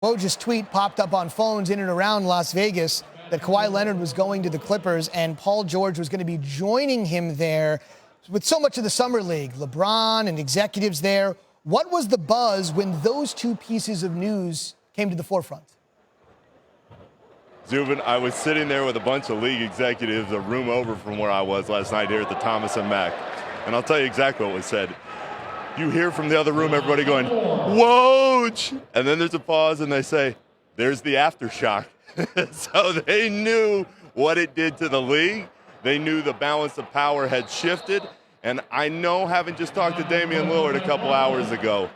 Woj's tweet popped up on phones in and around Las Vegas that Kawhi Leonard was going to the Clippers and Paul George was going to be joining him there with so much of the Summer League, LeBron and executives there. What was the buzz when those two pieces of news came to the forefront? Zubin, I was sitting there with a bunch of league executives a room over from where I was last night here at the Thomas and Mack. And I'll tell you exactly what was said. You hear from the other room everybody going, Woj! And then there's a pause and they say, there's the aftershock. So they knew what it did to the league. They knew the balance of power had shifted. And I know, having just talked to Damian Lillard a couple hours ago,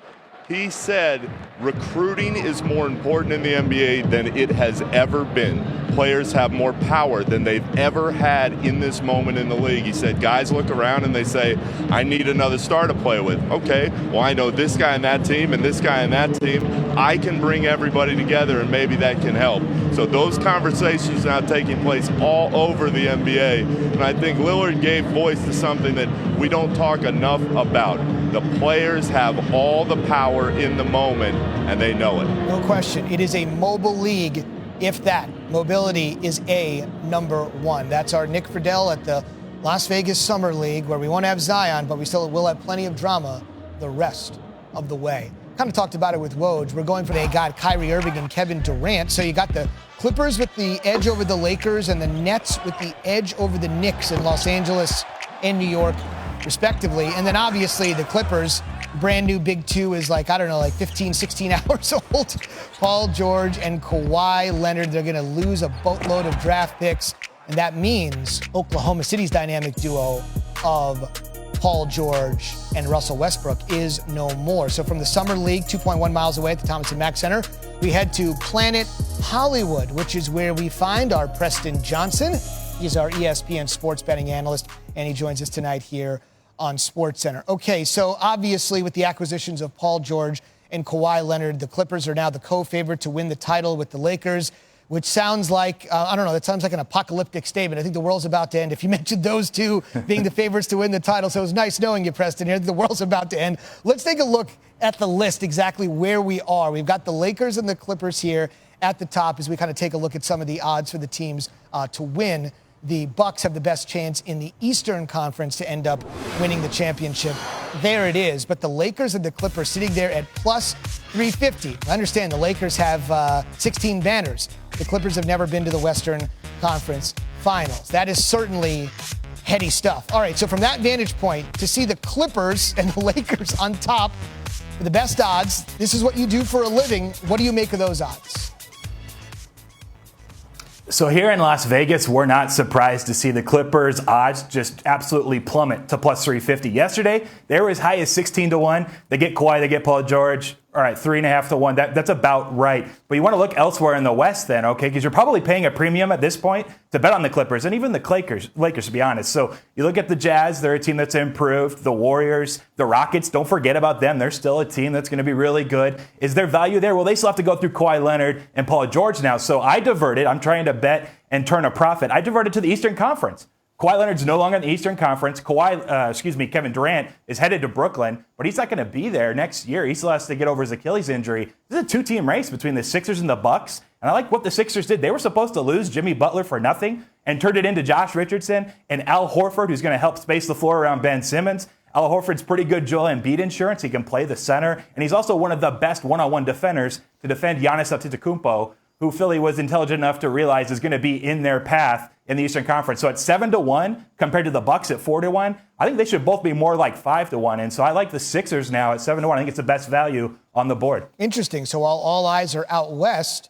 he said recruiting is more important in the NBA than it has ever been. Players have more power than they've ever had in this moment in the league. He said guys look around and they say, I need another star to play with. Okay, well, I know this guy and that team and this guy and that team. I can bring everybody together and maybe that can help. So those conversations now taking place all over the NBA. And I think Lillard gave voice to something that we don't talk enough about. The players have all the power in the moment, and they know it. No question. It is a mobile league, if that. Mobility is number one. That's our Nick Friedel at the Las Vegas Summer League, where we won't have Zion, but we still will have plenty of drama the rest of the way. Kind of talked about it with Woj. We're going for they got Kyrie Irving and Kevin Durant. So you got the Clippers with the edge over the Lakers and the Nets with the edge over the Knicks in Los Angeles and New York, respectively. And then obviously the Clippers, brand new Big Two is like 15, 16 hours old. Paul George and Kawhi Leonard, they're going to lose a boatload of draft picks. And that means Oklahoma City's dynamic duo of Paul George and Russell Westbrook is no more. So from the Summer League, 2.1 miles away at the Thomas and Mack Center, we head to Planet Hollywood, which is where we find our Preston Johnson. He's our ESPN sports betting analyst, and he joins us tonight here on SportsCenter. Okay, so obviously with the acquisitions of Paul George and Kawhi Leonard, the Clippers are now the co-favorite to win the title with the Lakers, which sounds like, that sounds like an apocalyptic statement. I think the world's about to end. If you mentioned those two being the favorites to win the title, so it was nice knowing you, Preston, here. The world's about to end. Let's take a look at the list, exactly where we are. We've got the Lakers and the Clippers here at the top as we kind of take a look at some of the odds for the teams to win. The Bucks have the best chance in the Eastern Conference to end up winning the championship. There it is. But the Lakers and the Clippers sitting there at plus 350. I understand the Lakers have 16 banners. The Clippers have never been to the Western Conference Finals. That is certainly heady stuff. All right, so from that vantage point, to see the Clippers and the Lakers on top for the best odds, this is what you do for a living. What do you make of those odds? So here in Las Vegas, we're not surprised to see the Clippers odds just absolutely plummet to plus 350. Yesterday, they were as high as 16-1. They get Kawhi, they get Paul George. All right, 3.5-1. That's about right. But you want to look elsewhere in the West then, okay? Because you're probably paying a premium at this point to bet on the Clippers and even the Lakers, to be honest. So you look at the Jazz, they're a team that's improved. The Warriors, the Rockets, don't forget about them. They're still a team that's going to be really good. Is there value there? Well, they still have to go through Kawhi Leonard and Paul George now. So I diverted. I'm trying to bet and turn a profit. I diverted to the Eastern Conference. Kawhi Leonard's no longer in the Eastern Conference. Kevin Durant is headed to Brooklyn, but he's not going to be there next year. He still has to get over his Achilles injury. This is a two-team race between the Sixers and the Bucks, and I like what the Sixers did. They were supposed to lose Jimmy Butler for nothing and turned it into Josh Richardson and Al Horford, who's going to help space the floor around Ben Simmons. Al Horford's pretty good Joel Embiid insurance. He can play the center, and he's also one of the best one-on-one defenders to defend Giannis Antetokounmpo, who Philly was intelligent enough to realize is going to be in their path in the Eastern Conference. So at 7-1 compared to the Bucks at 4-1, I think they should both be more like 5-1. And so I like the Sixers now at 7-1. I think it's the best value on the board. Interesting. So while all eyes are out west,